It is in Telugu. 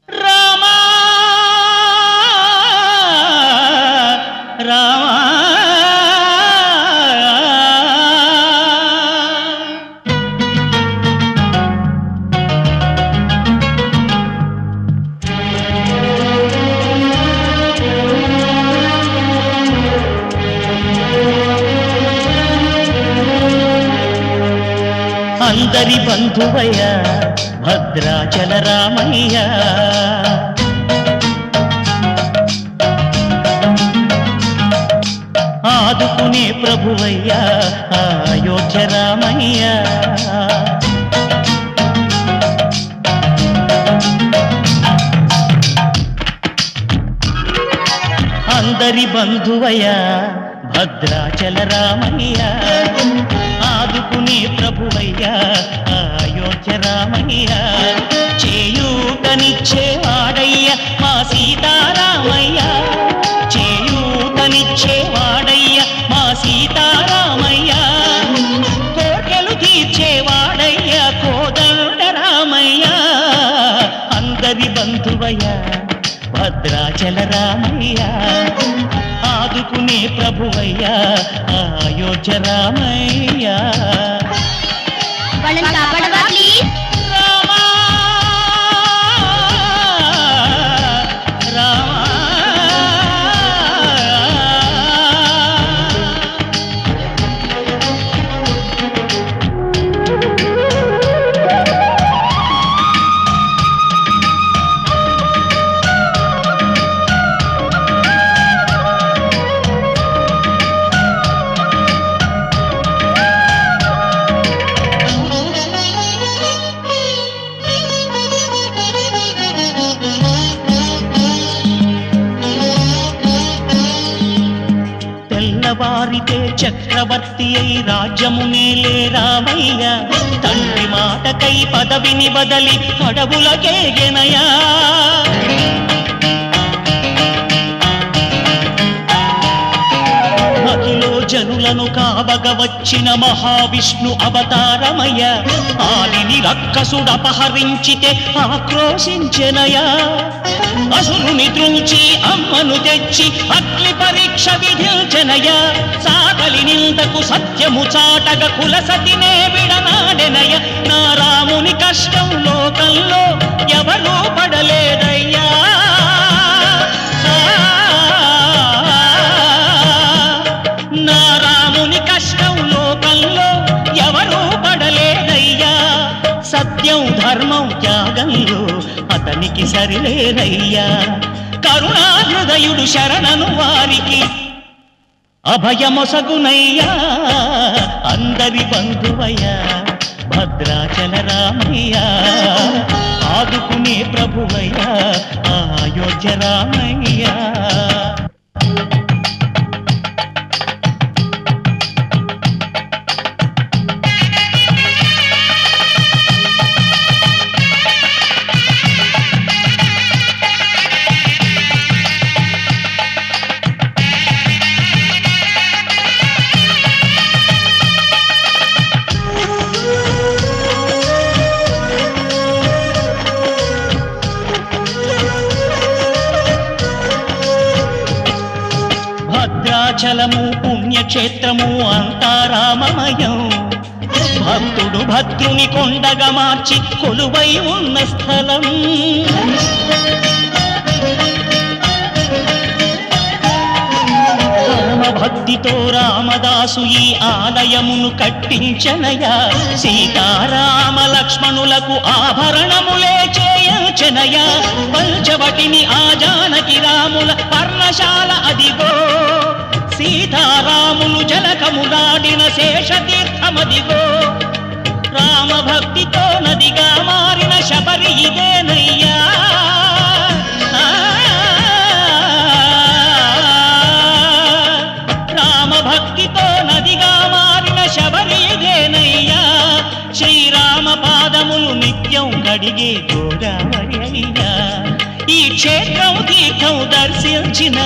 రామా రామా అందరి బంధువయ్య భద్రాచల రామయ్య ఆదుకునే ప్రభువయ్య అయోధ్య రామయ్య అందరి బంధువయ్య భద్రాచల రామయ్య ఆదుకునే ప్రభువయ్య అయోధ్య రామయ్య చేయూతనిచ్చేవాడయ్య మా సీతారామయ్య చేయూతనిచ్చేవాడయ్య మా సీతారామయ్య కోటలు తీర్చేవాడయ్య కోదండ రామయ్య అందరి బంధువయ్య భద్రాచల రామయ్య ఆదుకునే ప్రభువయ్య అయోధ్య రామయ్య వాళ్ళని కాపాడవా ప్లీజ్. రామా రామా తెల్లవారితే చక్రవర్తి అయి రాజ్యమునేలే రామయ్య తండ్రి మాటకై పదవిని బదలి అడవులకేగెనయా మహిలో జనులను కాబగ వచ్చిన మహావిష్ణు అవతారమయ్య ఆలిని రక్కసుడపహరించితే ఆక్రోశించెనయా అసురుని త్రుంచి అమ్మను తెచ్చి అగ్ని పరీక్ష విధించెనయ సాగలి నిందకు సత్యము చాటగ కులసతినే విడనాడెనయ నా రాముని కష్టం లోకంలో ఎవరూ పడలేదయ్యా నా రాముని కష్టం లోకంలో ఎవరూ పడలేదయ్యా సత్యం ధర్మం త్యాగంలో అతనికి సరిలేరయ్యా కరుణా హృదయుడు శరణను వారికి అభయమొసగునయ్యా అందరి బంధువయ్య భద్రాచల రామయ్య ఆదుకునే ప్రభువయ్య అయోధ్య రామయ్య భద్రాచలము పుణ్యక్షేత్రము అంతా రామమయం భక్తుడు భద్రుని కొండగా మార్చి కొలువై ఉన్న స్థలం భక్తితో రామదాసు ఈ ఆలయమును కట్టించనయా సీతారామ లక్ష్మణులకు ఆభరణములే చేయించనయా పంచవటిని ఆ జానకి రాముల పర్ణశాల అదిగో సీతారాములు జలకములాడిన శేషతీర్థమదిగో రామభక్తితో నదిగా మారిన శబరి ఇదేనయ్యా రామభక్తితో నదిగా మారిన శబరి ఇదేనయ్యా శ్రీరామ పాదములు నిత్యం కడిగే గోదావరి అయ్యా ఈ క్షేత్రం తీర్థం దర్శించిన